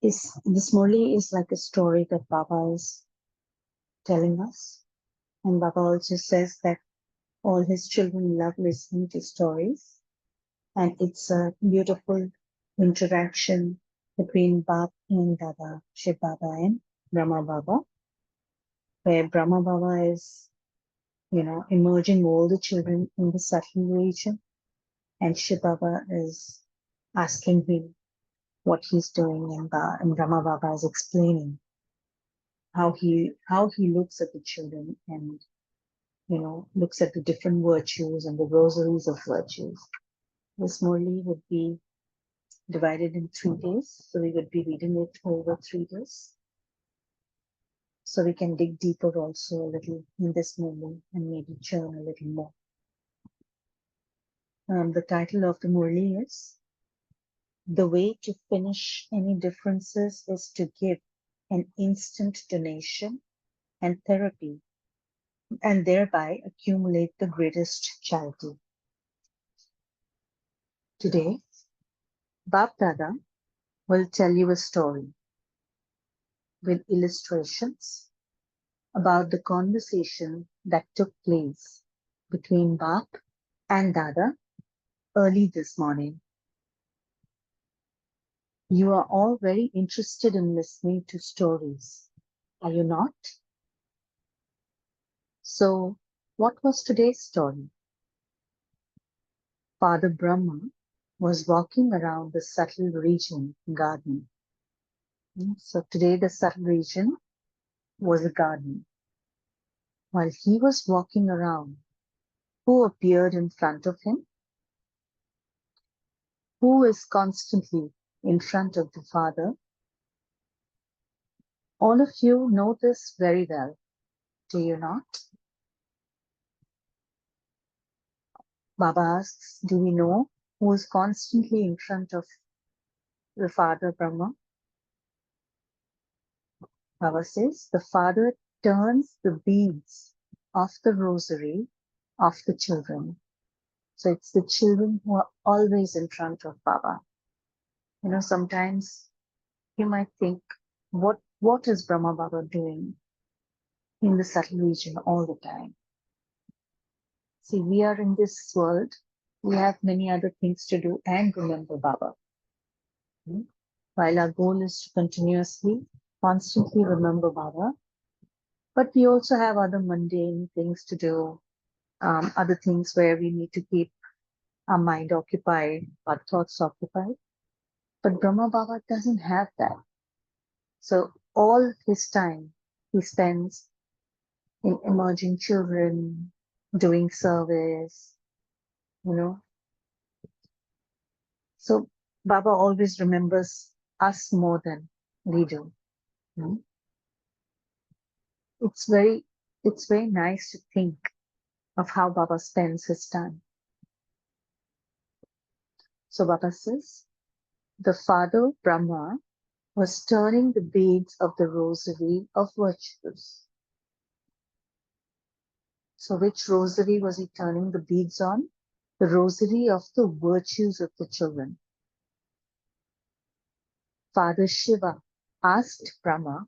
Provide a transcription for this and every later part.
This Murli is like a story that Baba is telling us. And Baba also says that all his children love listening to stories. And it's a beautiful interaction between Bab and Dada, Shiv Baba and Brahma Baba, where Brahma Baba is, emerging all the children in the subtle region, and Shiv Baba is asking him what he's doing, and Brahma Baba is explaining how he looks at the children and looks at the different virtues and the rosaries of virtues. This Murli would be divided in 3 days, so we would be reading it over 3 days. So we can dig deeper also a little in this Murli and maybe churn a little more. The title of the Murli is "The Way to Finish Any Differences is to Give an Instant Donation and Therapy, and thereby accumulate the greatest charity." Today, Bab Dada will tell you a story with illustrations about the conversation that took place between Bab and Dada early this morning. You are all very interested in listening to stories, are you not? So, what was today's story? Father Brahma was walking around the subtle region garden. So today the subtle region was a garden. While he was walking around, who appeared in front of him? Who is constantly in front of the Father? All of you know this very well, do you not? Baba asks, do we know who is constantly in front of the Father Brahma? Baba says, the Father turns the beads of the rosary of the children. So it's the children who are always in front of Baba. Sometimes you might think, what is Brahma Baba doing in the subtle region all the time? See, we are in this world, we have many other things to do and remember Baba. While our goal is to continuously, constantly remember Baba, but we also have other mundane things to do, other things where we need to keep our mind occupied, our thoughts occupied. But Brahma Baba doesn't have that. So all his time he spends in emerging children, doing service, So Baba always remembers us more than we do. It's very nice to think of how Baba spends his time. So Baba says, the Father Brahma was turning the beads of the rosary of virtues. So which rosary was he turning the beads on? The rosary of the virtues of the children. Father Shiva asked Brahma,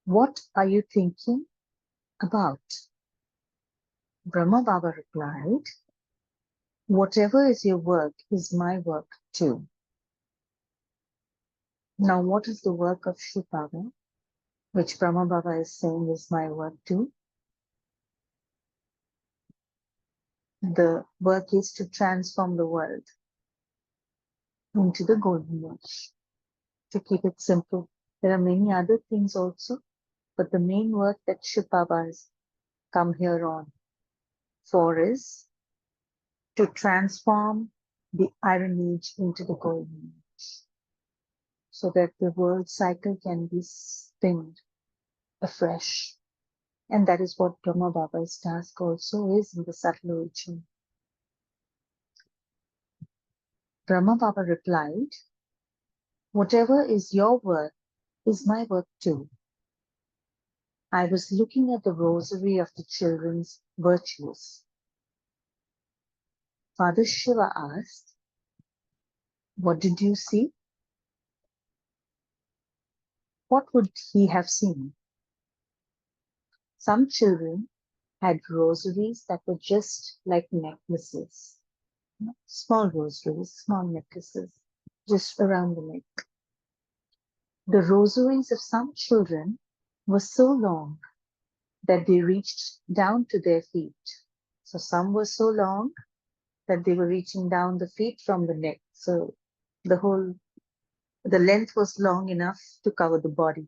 what are you thinking about? Brahma Baba replied, whatever is your work is my work too. Now what is the work of Shiv Baba, which Brahma Baba is saying is my work too? The work is to transform the world into the golden age. To keep it simple, there are many other things also, but the main work that Shiv Baba has come here on for is to transform the Iron Age into the Golden Age, so that the world cycle can be spinned afresh. And that is what Brahma Baba's task also is in the subtle region. Brahma Baba replied, whatever is your work is my work too. I was looking at the rosary of the children's virtues. Father Shiva asked, what did you see? what would he have seen? Some children had rosaries that were just like necklaces, small rosaries, small necklaces, just around the neck. The rosaries of some children were so long that they reached down to their feet. So some were so long that they were reaching down the feet from the neck. So the length was long enough to cover the body.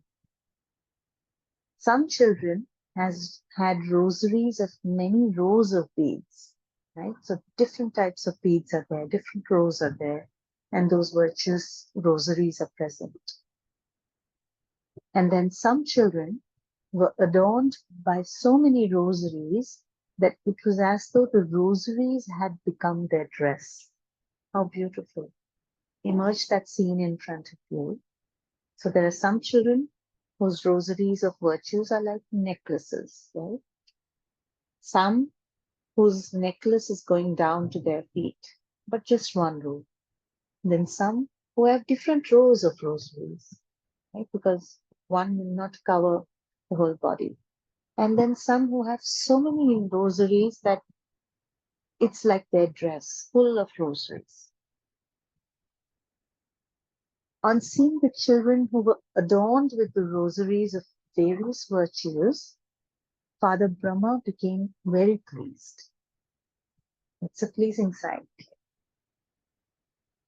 Some children has had rosaries of many rows of beads, right? So different types of beads are there, different rows are there, and those virtuous rosaries are present. And then some children were adorned by so many rosaries that it was as though the rosaries had become their dress. How beautiful. Imagine that scene in front of you. So there are some children whose rosaries of virtues are like necklaces, right? Some whose necklace is going down to their feet, but just one row. Then some who have different rows of rosaries, right? Because one will not cover the whole body. And then some who have so many rosaries that it's like their dress, full of rosaries. On seeing the children who were adorned with the rosaries of various virtues, Father Brahma became very pleased. It's a pleasing sight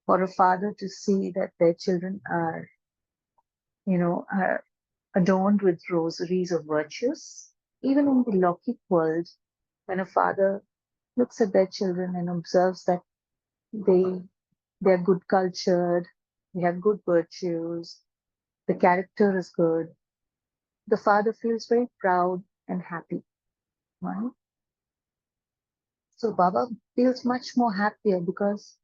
for a father to see that their children are, are adorned with rosaries of virtues. Even in the Lokik world, when a father looks at their children and observes that they they're good cultured, they have good virtues, the character is good, the father feels very proud and happy, right? So Baba feels much more happier because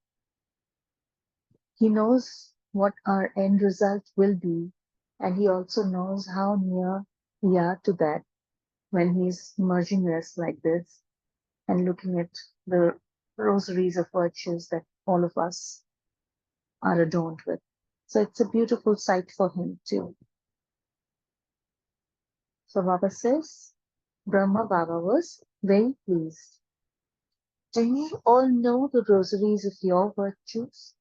he knows what our end result will be, and he also knows how near we are to that when he's merging us like this and looking at the rosaries of virtues that all of us are adorned with. So it's a beautiful sight for him too. So Baba says, Brahma Baba was very pleased. Do you all know the rosaries of your virtues?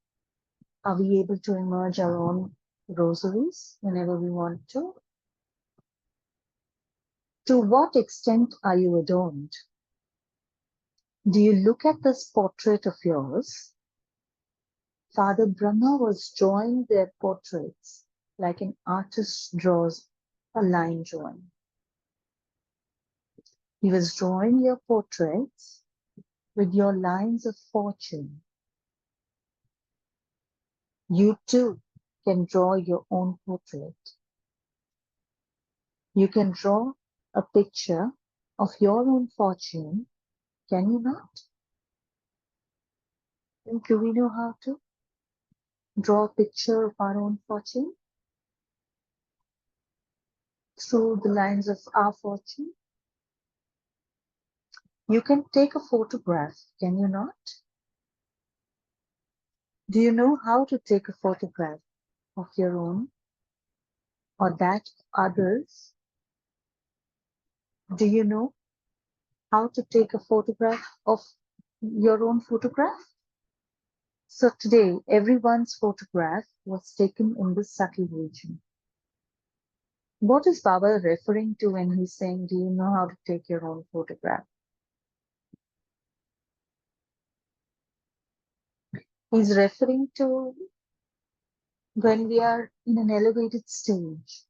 Are we able to emerge our own rosaries whenever we want to? To what extent are you adorned? Do you look at this portrait of yours? Father Brahma was drawing their portraits like an artist draws a line drawing. He was drawing your portraits with your lines of fortune. You too can draw your own portrait. You can draw a picture of your own fortune, can you not? And do we know how to draw a picture of our own fortune through the lines of our fortune? You can take a photograph, can you not? Do you know how to take a photograph of your own or that of others? Do you know how to take a photograph of your own photograph? So today, everyone's photograph was taken in this subtle region. What is Baba referring to when he's saying, do you know how to take your own photograph? He's referring to when we are in an elevated stage.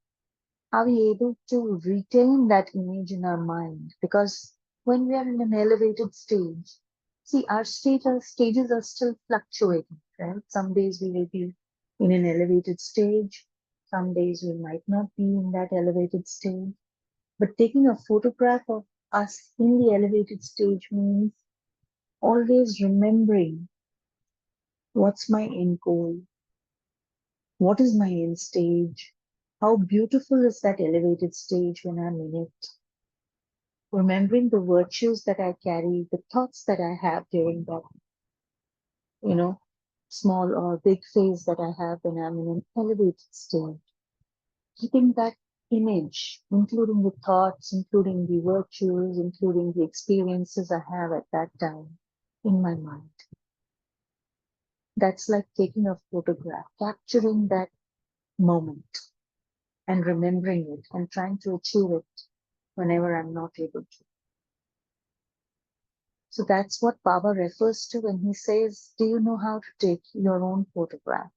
Are we able to retain that image in our mind? Because when we are in an elevated stage, see, our stages are still fluctuating, right? Some days we will be in an elevated stage. Some days we might not be in that elevated stage. But taking a photograph of us in the elevated stage means always remembering what's my end goal, what is my end stage, how beautiful is that elevated stage when I'm in it, remembering the virtues that I carry, the thoughts that I have during that, you know, small or big phase that I have when I'm in an elevated stage. keeping that image, including the thoughts, including the virtues, including the experiences I have at that time in my mind. That's like taking a photograph, capturing that moment and remembering it and trying to achieve it whenever I'm not able to. So that's what Baba refers to when he says, do you know how to take your own photograph?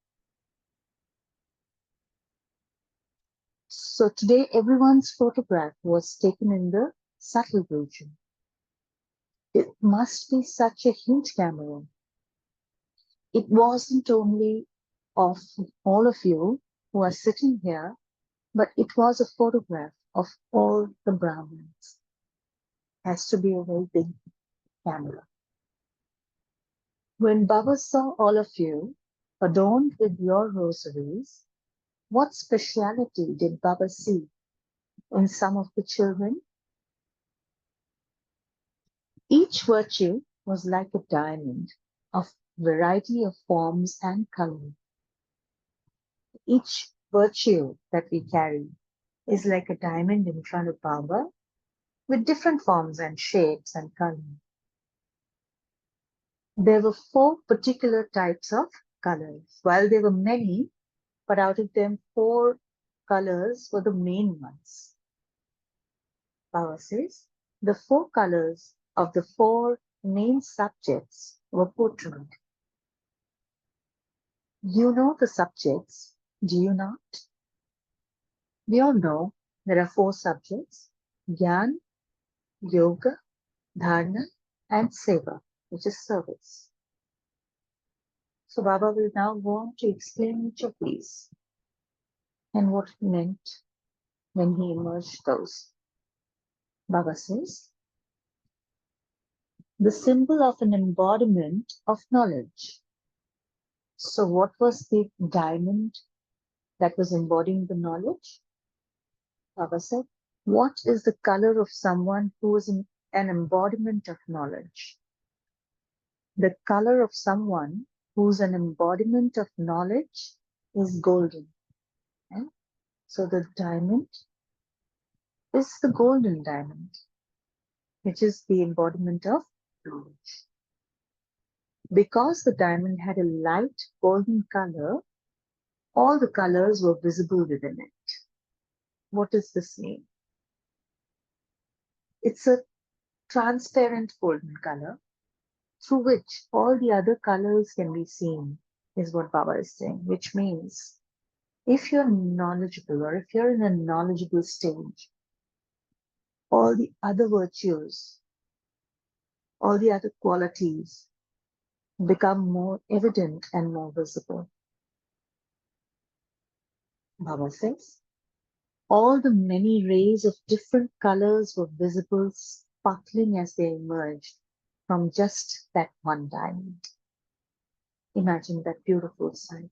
So today, everyone's photograph was taken in the subtle region. It must be such a huge camera. It wasn't only of all of you who are sitting here, but it was a photograph of all the Brahmins. Has to be a very big camera. When Baba saw all of you adorned with your rosaries, what speciality did Baba see in some of the children? Each virtue was like a diamond of variety of forms and color. Each virtue that we carry is like a diamond in front of Baba with different forms and shapes and color. There were 4 particular types of colors. While there were many, but out of them 4 colors were the main ones. Baba says, the 4 colors of the 4 main subjects were portrayed. You know the subjects, do you not? We all know there are 4 subjects, Gyan, Yoga, Dharana, and Seva, which is service. So Baba will now go on to explain each of these and what it meant when he emerged those. Baba says, the symbol of an embodiment of knowledge. So what was the diamond that was embodying the knowledge? Baba said, what is the color of someone who is an embodiment of knowledge? The color of someone who's an embodiment of knowledge is golden. Okay? So the diamond is the golden diamond, which is the embodiment of knowledge. Because the diamond had a light golden color, all the colors were visible within it. What does this mean? It's a transparent golden color through which all the other colors can be seen, is what Baba is saying, which means if you're knowledgeable or if you're in a knowledgeable stage, all the other virtues, all the other qualities become more evident and more visible. Baba says, all the many rays of different colors were visible, sparkling as they emerged from just that one diamond. Imagine that beautiful sight.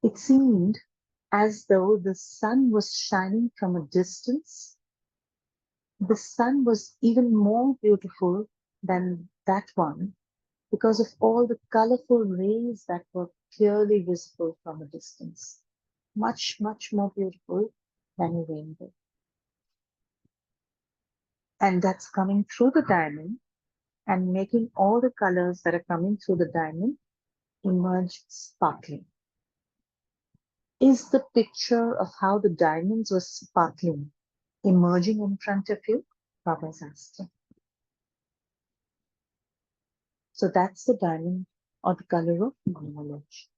It seemed as though the sun was shining from a distance. The sun was even more beautiful than that one because of all the colorful rays that were clearly visible from a distance. Much, much more beautiful than a rainbow. And that's coming through the diamond and making all the colors that are coming through the diamond emerge sparkling. Is the picture of how the diamonds were sparkling emerging in front of you? Baba is asking. So that's the diamond or the color of knowledge.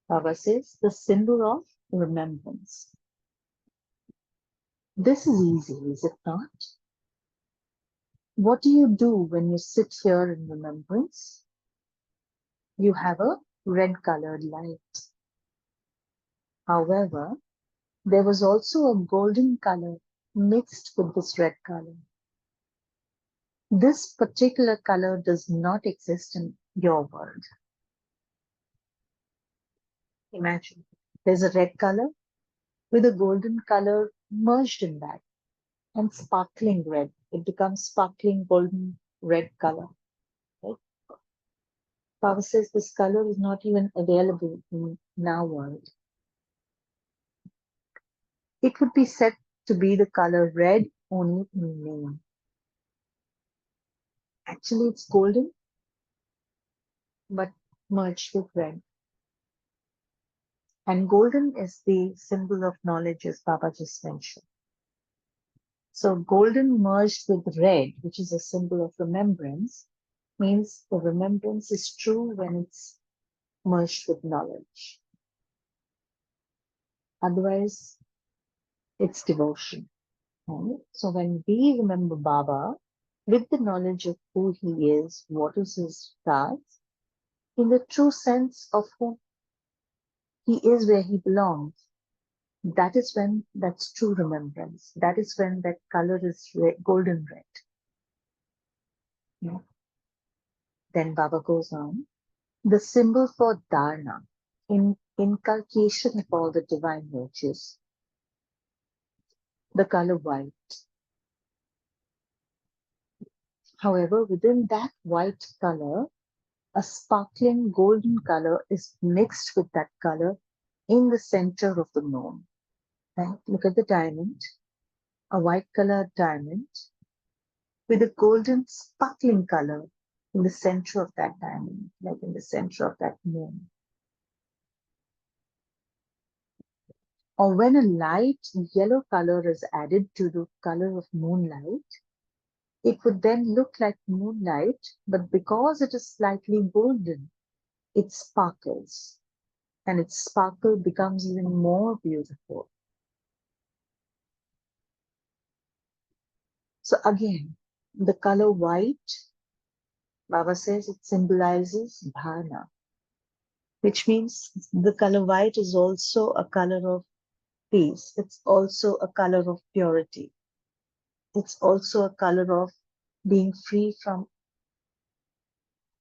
Baba says the symbol of remembrance. This is easy, is it not? What do you do when you sit here in remembrance? You have a red colored light. However, there was also a golden color mixed with this red color. This particular color does not exist in your world. Imagine there's a red color with a golden color merged in that and sparkling red. It becomes sparkling golden red color. Right? Baba says this color is not even available in our world. It would be said to be the color red only in name. Actually, it's golden, but merged with red. And golden is the symbol of knowledge, as Baba just mentioned. So golden merged with red, which is a symbol of remembrance, means the remembrance is true when it's merged with knowledge. Otherwise, it's devotion. Right? So when we remember Baba with the knowledge of who he is, what is his task, in the true sense of who he is, where he belongs, that is when that's true remembrance. That is when that color is red, golden red. Yeah. Then Baba goes on. The symbol for dharana, in inculcation of all the divine virtues, the color white. However, within that white color, a sparkling golden color is mixed with that color in the center of the moon. Right? Look at the diamond, a white colored diamond with a golden sparkling color in the center of that diamond, like in the center of that moon. Or when a light yellow color is added to the color of moonlight, it would then look like moonlight, but because it is slightly golden, it sparkles, and its sparkle becomes even more beautiful. So again, the color white, Baba says it symbolizes dharana, which means the color white is also a color of peace. It's also a color of purity. It's also a color of being free from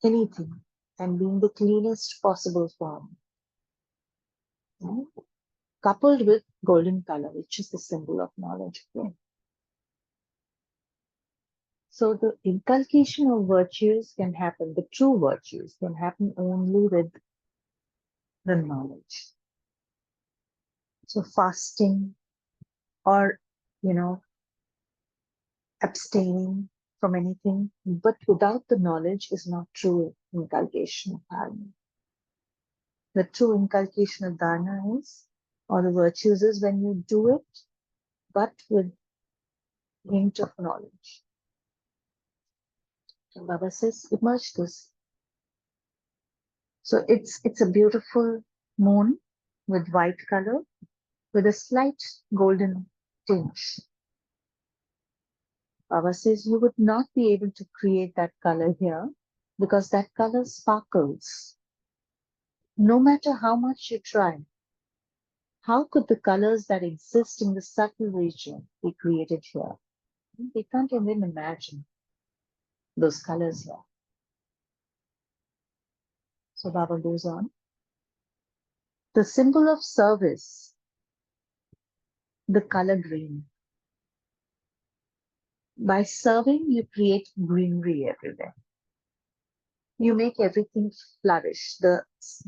anything and being the cleanest possible form. Right? Coupled with golden color, which is the symbol of knowledge. Okay? So the inculcation of virtues can happen, the true virtues can happen only with the knowledge. So fasting or, abstaining from anything, but without the knowledge is not true inculcation of dharma. The true inculcation of dharma is, or the virtues is when you do it, but with hint of knowledge. And Baba says, immerse this. So it's a beautiful moon with white color, with a slight golden tinge. Baba says you would not be able to create that color here because that color sparkles. No matter how much you try, how could the colors that exist in the subtle region be created here? We can't even imagine those colors here. So Baba goes on. The symbol of service, the color green. By serving, you create greenery everywhere. You make everything flourish. The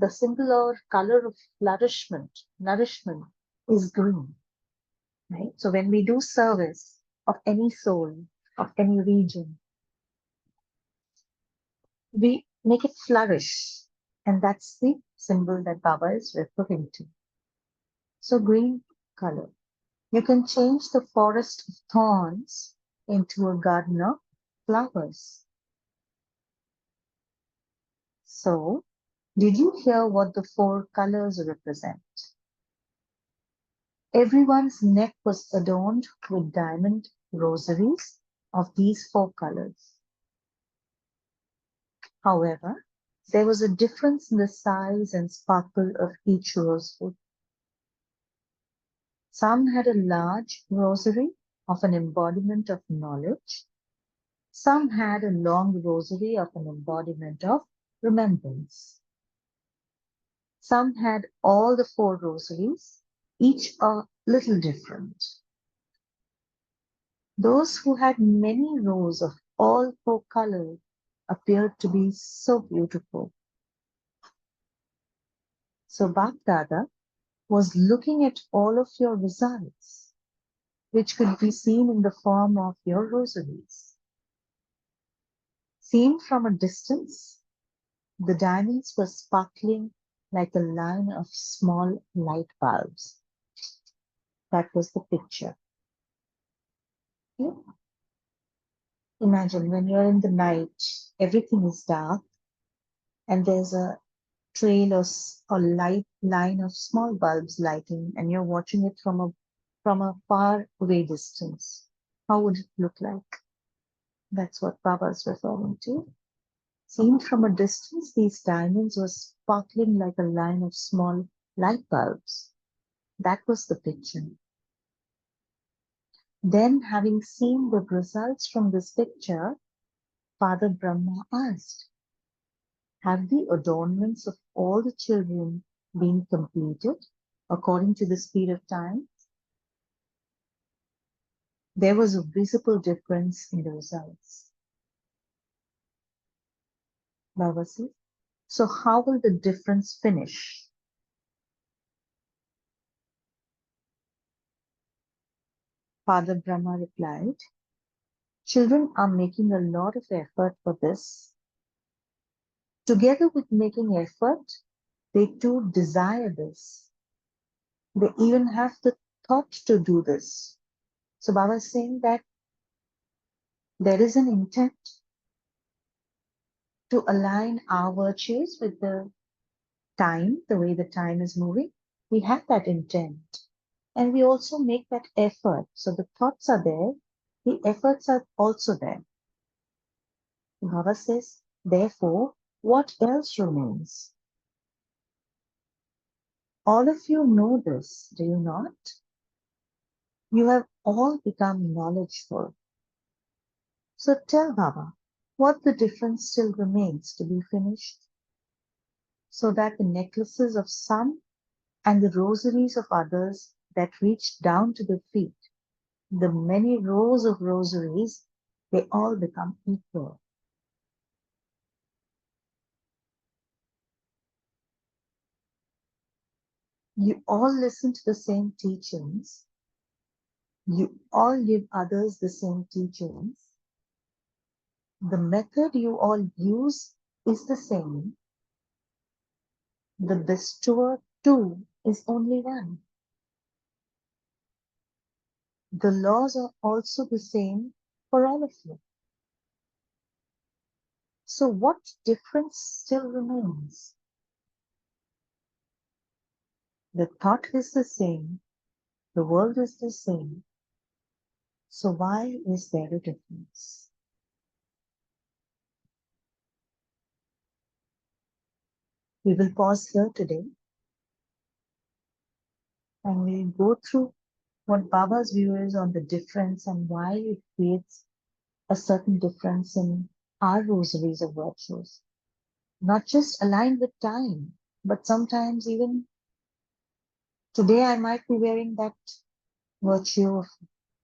symbol or color of flourishment, nourishment is green. Right? So when we do service of any soul, of any region, we make it flourish. And that's the symbol that Baba is referring to. So green color. You can change the forest of thorns into a garden of flowers. So, did you hear what the four colors represent? Everyone's neck was adorned with diamond rosaries of these four colors. However, there was a difference in the size and sparkle of each rosary. Some had a large rosary of an embodiment of knowledge. Some had a long rosary of an embodiment of remembrance. Some had all the four rosaries, each a little different. Those who had many rows of all four colors appeared to be so beautiful. So Bhakdada was looking at all of your results, which could be seen in the form of your rosaries. Seen from a distance, the diamonds were sparkling like a line of small light bulbs. That was the picture. Okay? Imagine when you're in the night, everything is dark, and there's a trail or light line of small bulbs lighting, and you're watching it from a far away distance. How would it look like? That's what Baba is referring to. Seen from a distance, these diamonds were sparkling like a line of small light bulbs. That was the picture. Then, having seen the results from this picture, Father Brahma asked, have the adornments of all the children been completed according to the speed of time? There was a visible difference in the results. Baba said, so how will the difference finish? Father Brahma replied, children are making a lot of effort for this. Together with making effort, they too desire this. They even have the thought to do this. So Baba is saying that there is an intent to align our virtues with the time, the way the time is moving. We have that intent. And we also make that effort. So the thoughts are there, the efforts are also there. Baba says, therefore, what else remains? All of you know this, do you not? You have all become knowledgeful. So tell Baba, what the difference still remains to be finished, so that the necklaces of some and the rosaries of others that reach down to the feet, the many rows of rosaries, they all become equal. You all listen to the same teachings. You all give others the same teachings. The method you all use is the same. The bestower too is only one. The laws are also the same for all of you. So what difference still remains? The thought is the same, the world is the same. So why is there a difference? We will pause here today and we'll go through what Baba's view is on the difference and why it creates a certain difference in our rosaries of virtues. Not just aligned with time, but sometimes even today I might be wearing that virtue of,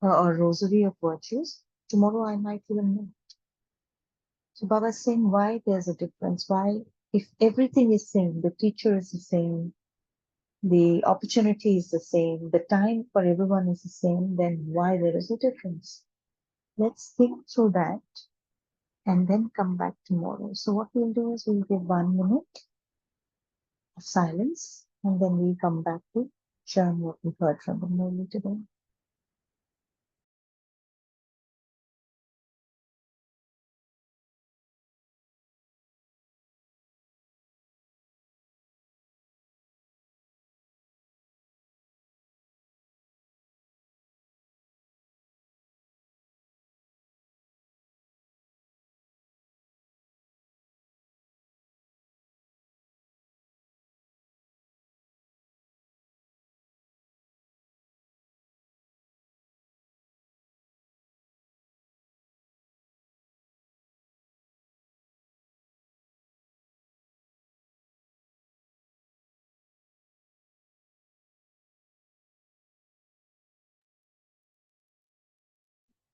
or rosary of virtues. Tomorrow I might even not. So Baba is saying why there's a difference. Why, if everything is same, the teacher is the same, the opportunity is the same, the time for everyone is the same, then why there is a difference? Let's think through that and then come back tomorrow. So what we'll do is we'll give 1 minute of silence and then we'll come back to share what we heard from the Murli today.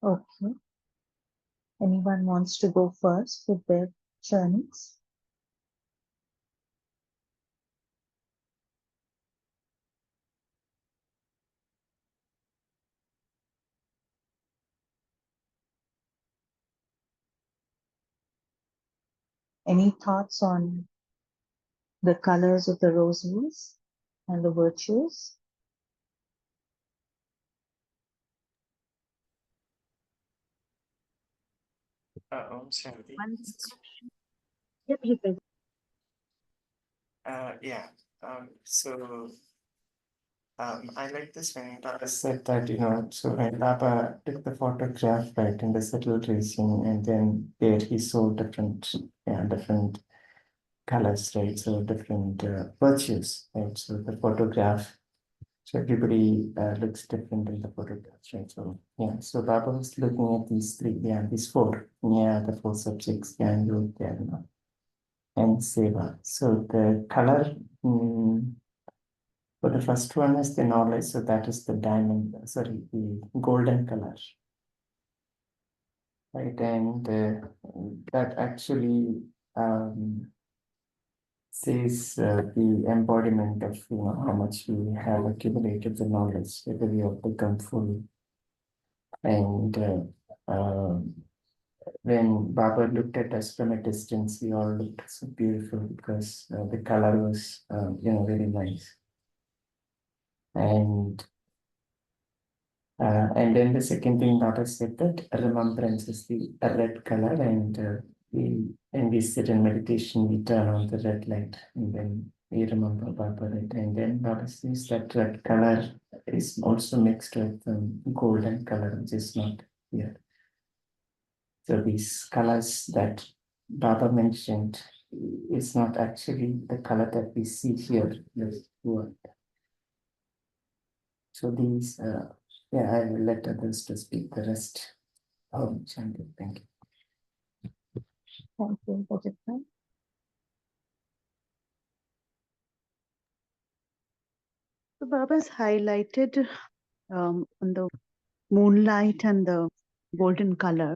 Okay. Anyone wants to go first with their churnings? Any thoughts on the colors of the rosaries and the virtues? Shanti. Yep, you can. Yeah. So I like this when Baba said that, so when Baba took the photograph, right, in the settled region, and then there he saw different colors, right? So different virtues, right? So the photograph, so everybody looks different in the photographs, right? So yeah, so Baba was looking at these four, the four subjects, Jnana, Dharma, and Seva. So the color. So the first one is the knowledge, so that is the the golden color, right? And that actually says the embodiment of how much we have accumulated the knowledge, whether we have become full. And when Baba looked at us from a distance, we all looked so beautiful because the color was very nice. And then the second thing Baba said that remembrance is the red color, and when we sit in meditation, we turn on the red light, and then we remember Baba, right? And then Baba says that red color is also mixed with golden color, which is not here. So these colors that Baba mentioned is not actually the color that we see here. So these, I will let others to speak the rest. Oh, Shanti, thank you. Thank you, Bajita. So Baba's highlighted on the moonlight and the golden color.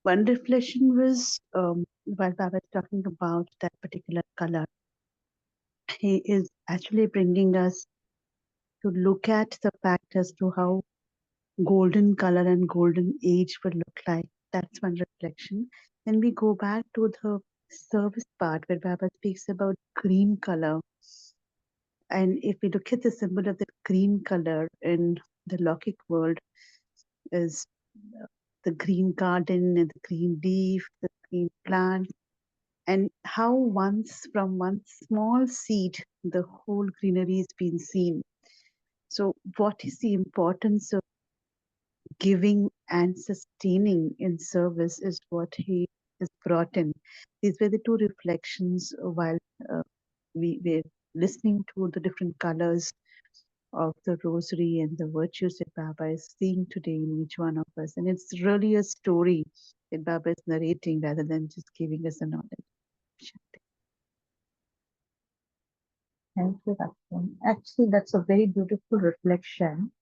One reflection was while Baba is talking about that particular color, he is actually bringing us to look at the fact as to how golden color and golden age will look like. That's one reflection. Then we go back to the service part where Baba speaks about green color. And if we look at the symbol of the green color in the Lokik world, is the green garden and the green leaf, the green plant, and how once from one small seed the whole greenery is being seen. So, what is the importance of giving and sustaining in service is what he has brought in. These were the two reflections while we were listening to the different colors of the rosary and the virtues that Baba is seeing today in each one of us. And it's really a story that Baba is narrating rather than just giving us the knowledge. Thank you, Bajita. Actually, that's a very beautiful reflection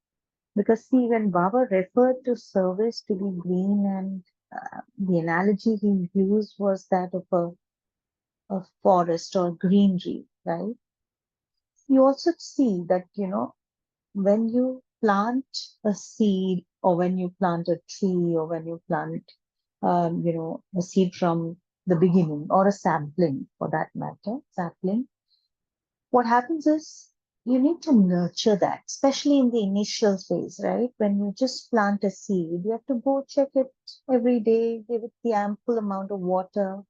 because see, when Baba referred to service to be green, and the analogy he used was that of a forest or greenery, right? You also see that, when you plant a seed or when you plant a tree or when you plant, a seed from the beginning or a sapling for that matter, sapling, what happens is you need to nurture that, especially in the initial phase, right? When you just plant a seed, you have to go check it every day, give it the ample amount of water,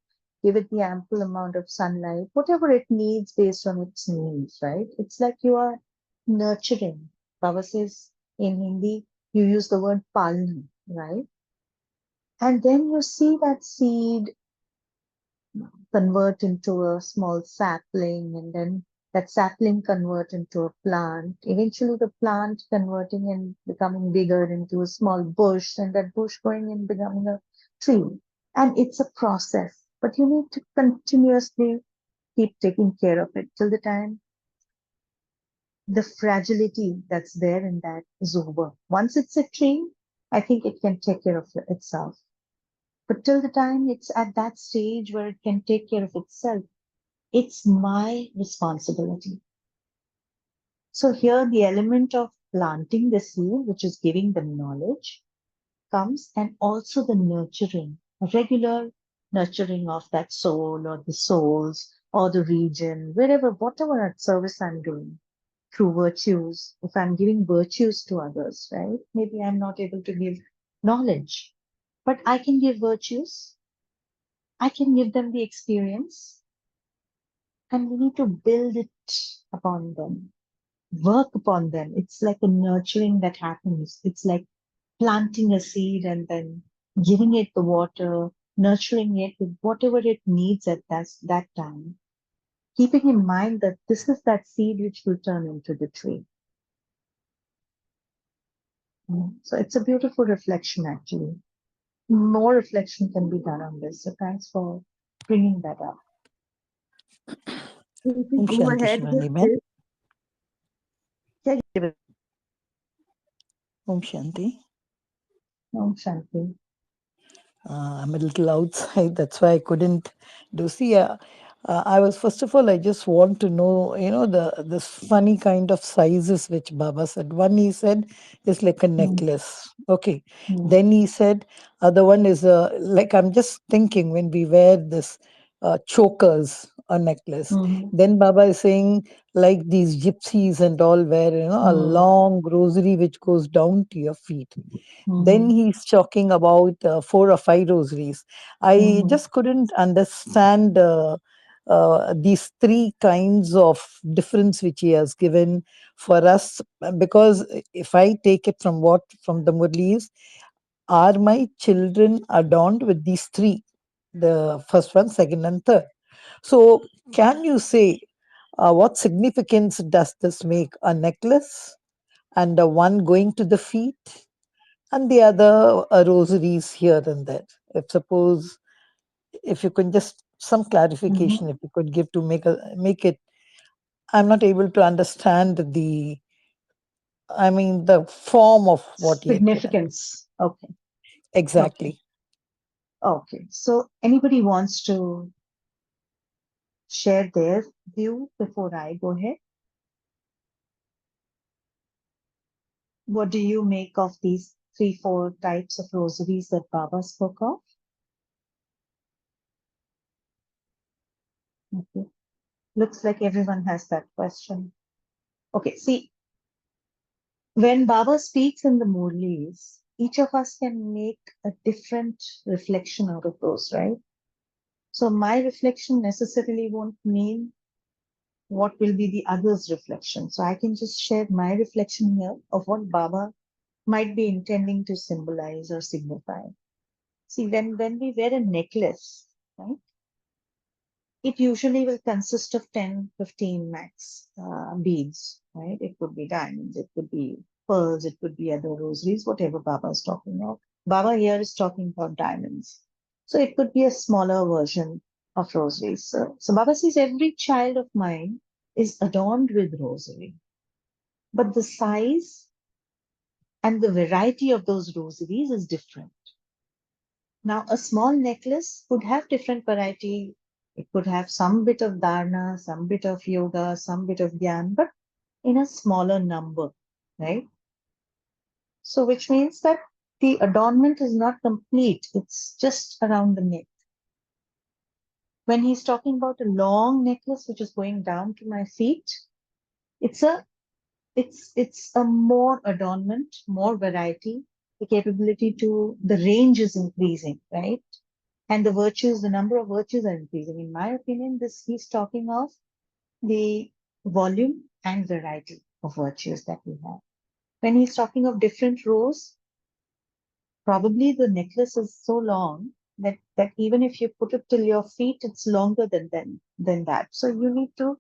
give it the ample amount of sunlight, whatever it needs based on its needs, right? It's like you are nurturing. Baba says in Hindi, you use the word palna, right? And then you see that seed convert into a small sapling, and then that sapling convert into a plant, eventually the plant converting and becoming bigger into a small bush, and that bush going and becoming a tree. And it's a process, but you need to continuously keep taking care of it till the time the fragility that's there in that is over. Once it's a tree, I think it can take care of itself. But till the time it's at that stage where it can take care of itself, it's my responsibility. So here the element of planting the seed, which is giving the knowledge, comes, and also the nurturing, regular nurturing of that soul or the souls or the region, wherever, whatever service I'm doing through virtues. If I'm giving virtues to others, right? Maybe I'm not able to give knowledge, but I can give virtues. I can give them the experience, and we need to build it upon them, work upon them. It's like a nurturing that happens. It's like planting a seed and then giving it the water, nurturing it with whatever it needs at that time, keeping in mind that this is that seed which will turn into the tree. So it's a beautiful reflection, actually. More reflection can be done on this. So thanks for bringing that up. We can Om go Shanti, ahead with Shivani Ben. this. Yeah, give it. Om Shanti. Om Shanti. I'm a little outside, that's why I couldn't do. See, I was first of all, I just want to know, this funny kind of sizes which Baba said. One he said is like a necklace. Okay. Then he said other one is like I'm just thinking when we wear this chokers or necklace. Then Baba is saying like these gypsies and all wear, a long rosary which goes down to your feet. Then he's talking about 4 or 5 rosaries. I just couldn't understand these 3 kinds of difference which he has given for us, because if I take it from the Murlis, are my children adorned with these 3, the first one, second and third. So can you say what significance does this make? A necklace and the one going to the feet and the other rosaries here and there. If suppose, if you could just some clarification, if you could give to make it, I'm not able to understand the form of what he had given. Significance. Okay. Exactly. Okay. So anybody wants to share their view before I go ahead? What do you make of these 3, 4 types of rosaries that Baba spoke of? Okay. Looks like everyone has that question. Okay, see, when Baba speaks in the Murlis, each of us can make a different reflection out of those, right? So my reflection necessarily won't mean what will be the other's reflection. So I can just share my reflection here of what Baba might be intending to symbolize or signify. See, when we wear a necklace, right, it usually will consist of 10, 15 max beads, right? It could be diamonds, it could be pearls, it could be other rosaries, whatever Baba is talking about. Baba here is talking about diamonds. So it could be a smaller version of rosaries. So Baba says every child of mine is adorned with rosary. But the size and the variety of those rosaries is different. Now, a small necklace could have different variety. It could have some bit of dharna, some bit of yoga, some bit of gyan, but in a smaller number, right? So, which means that the adornment is not complete. It's just around the neck. When he's talking about a long necklace, which is going down to my feet, it's a more adornment, more variety. The capability to the range is increasing, right? And the virtues, the number of virtues are increasing. In my opinion, this he's talking of the volume and variety of virtues that we have. When he's talking of different rows, probably the necklace is so long that even if you put it till your feet, it's longer than that. So you need to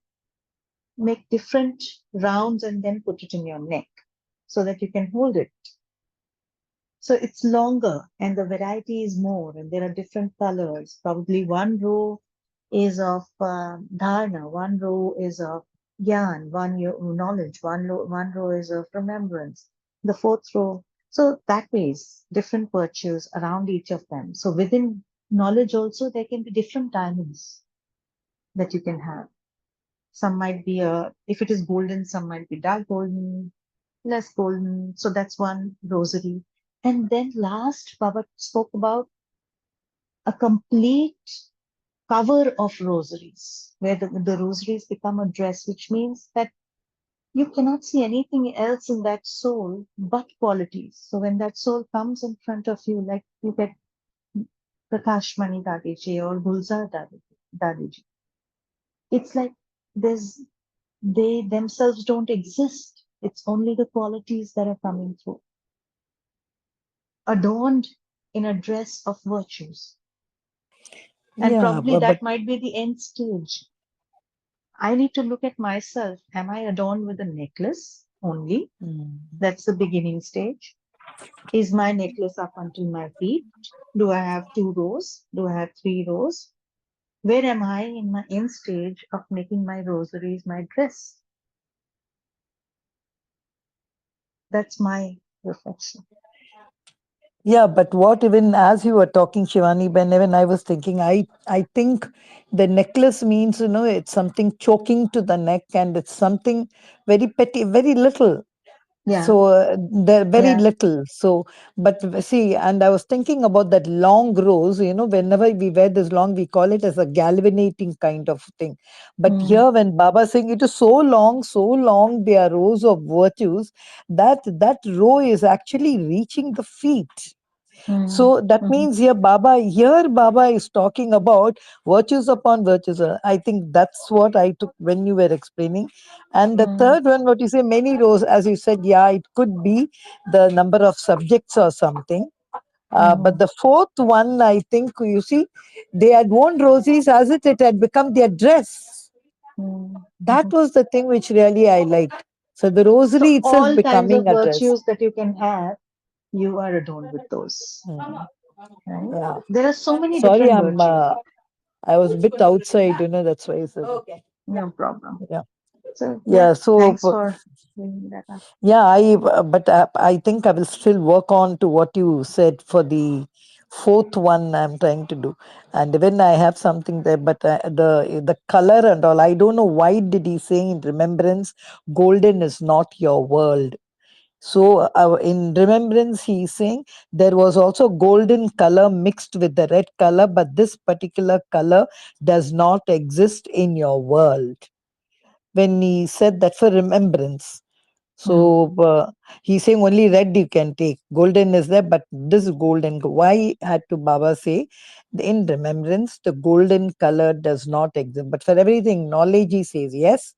make different rounds and then put it in your neck so that you can hold it. So it's longer and the variety is more, and there are different colors. Probably one row is of dharana, one row is of gyan, knowledge, one row is of remembrance, the fourth row. So that ways, different virtues around each of them. So within knowledge also, there can be different diamonds that you can have. Some might be, if it is golden, some might be dark golden, less golden. So that's one rosary. And then last, Baba spoke about a complete cover of rosaries, where the rosaries become a dress, which means that you cannot see anything else in that soul but qualities. So when that soul comes in front of you, like look at Prakashmani Dadiji or Gulzar Dadiji, it's like they themselves don't exist. It's only the qualities that are coming through, adorned in a dress of virtues. And Yeah, probably but that might be the end stage. I need to look at myself. Am I adorned with a necklace only? mm, That's the beginning stage. Is my necklace up until my feet? Do I have 2 rows? Do I have 3 rows? Where am I in my end stage of making my rosaries my dress? That's my reflection. yeah, but what even as you were talking, Shivani, when even I was thinking, I think the necklace means, it's something choking to the neck and it's something very petty, very little. Yeah, So they're very yeah. little. So, but see, and I was thinking about that long rose, whenever we wear this long, we call it as a galvanating kind of thing. But Mm, here, when Baba saying it is so long, they are rows of virtues, that row is actually reaching the feet. mm, So that mhm, means here Baba is talking about virtues upon virtues. I think that's what I took when you were explaining. And the mm, third one, what you say, many rows, as you said, yeah, it could be the number of subjects or something. But mhm, the fourth one, I think, you see, they had worn roses as it had become their dress. mm, That mhm. was the thing which really I liked. So the So rosary itself all kinds of becoming a dress. virtues that you can have, you are adorned with those, Hmm. right? Yeah. There are so many Sorry, different virtues. I was a bit outside, that's why I said. No problem. Yeah. So yeah, Yeah. So, thanks for bringing that up. yeah, but I think I will still work on to what you said for the fourth one I'm trying to do. And when I have something there, but the color and all, I don't know why did he say in remembrance, golden is not your world. So in remembrance, he is saying there was also golden color mixed with the red color, but this particular color does not exist in your world. When he said that for remembrance, Mm, so he's saying only red you can take. Golden is there, but this golden, why had to Baba say in remembrance the golden color does not exist? But for everything, knowledge he says yes.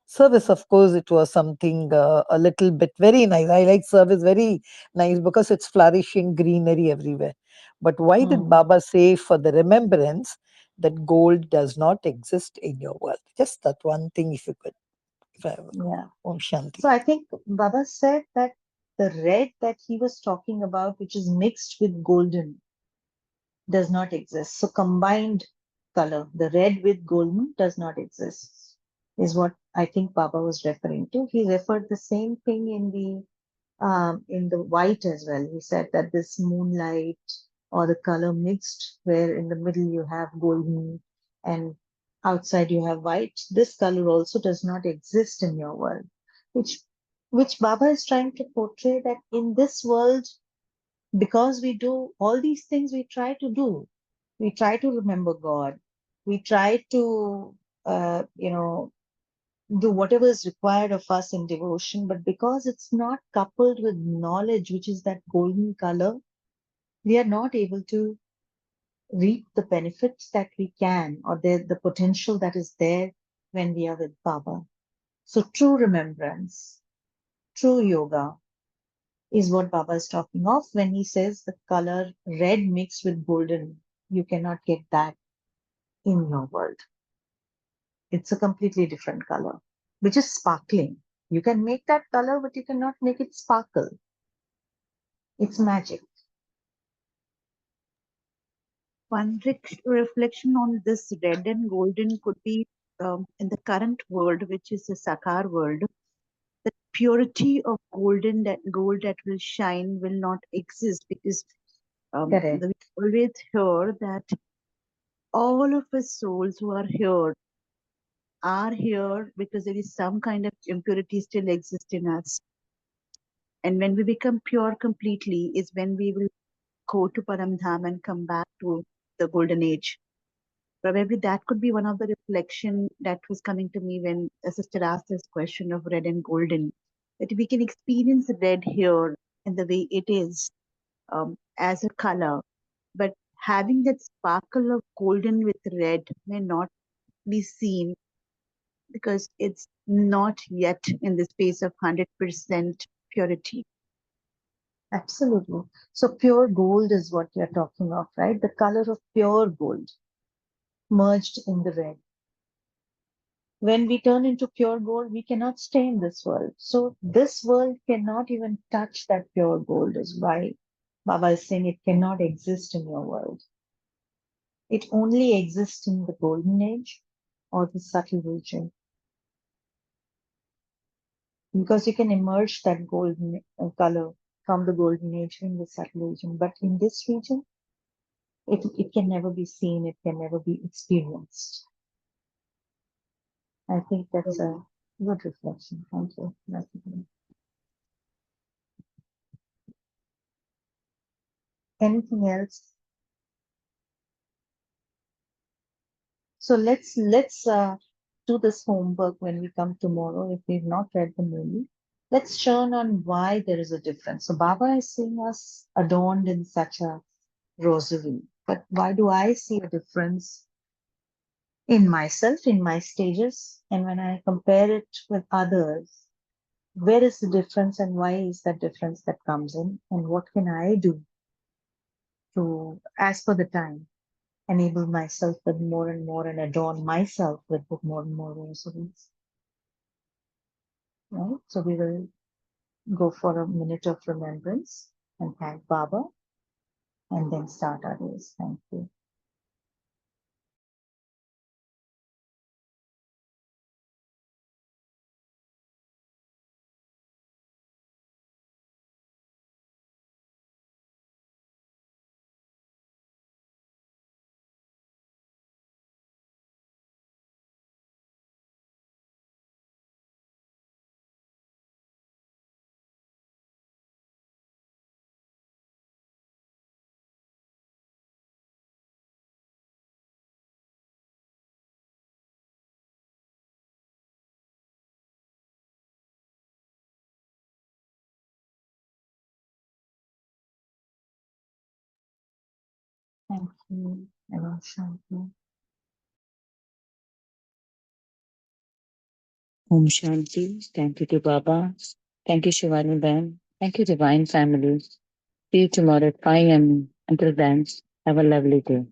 Service, of course, it was something a little bit very nice. I like service very nice because it's flourishing greenery everywhere. But why did mm, Baba say for the remembrance that gold does not exist in your world? Just that one thing, if you could. If I, yeah. Om Shanti. So I think Baba said that the red that he was talking about, which is mixed with golden, does not exist. So combined color, the red with golden, does not exist, is what I think Baba was referring to. He referred the same thing in the white as well. He said that this moonlight or the color mixed, where in the middle you have golden and outside you have white, this color also does not exist in your world, which which Baba is trying to portray that in this world, because we do all these things we try to do, we try to remember God, we try to do whatever is required of us in devotion, but because it's not coupled with knowledge, which is that golden color, we are not able to reap the benefits that we can, or the potential that is there when we are with Baba. So true remembrance, true yoga is what Baba is talking of when he says the color red mixed with golden. You cannot get that in your world. It's a completely different color, which is sparkling. You can make that color, but you cannot make it sparkle. It's magic. One reflection on this red and golden could be in the current world, which is the Sakar world, the purity of gold that will shine will not exist because Correct. we always hear that all of us souls who are here because there is some kind of impurity still exists in us. And when we become pure completely is when we will go to Paramdham and come back to the golden age. Probably that could be one of the reflection that was coming to me when a sister asked this question of red and golden. That we can experience red here in the way it is as a color, but having that sparkle of golden with red may not be seen because it's not yet in the space of 100% purity. Absolutely. So pure gold is what you're talking of, right? The color of pure gold merged in the red. When we turn into pure gold, we cannot stay in this world. So this world cannot even touch that pure gold, is why Baba is saying it cannot exist in your world. It only exists in the golden age or the subtle region. Because you can emerge that golden color from the golden age in the subtle region. But in this region, it can never be seen, it can never be experienced. I think that's a good reflection. Thank you. Anything else? So let's do this homework when we come tomorrow. If we've not read the movie, let's churn on why there is a difference. So Baba is seeing us adorned in such a rosary, but why do I see a difference in myself, in my stages, and when I compare it with others? Where is the difference, and why is that difference that comes in, and what can I do to, as per the time, enable myself with more and more and adorn myself with more and more rosaries. Right? So we will go for a minute of remembrance and thank Baba and then start our days. Thank you. Thank you. Om Shanti. Om Shanti. Thank you to Baba. Thank you, Shivani Ben. Thank you, Divine Family. See you tomorrow at 5 a.m. Until then, have a lovely day.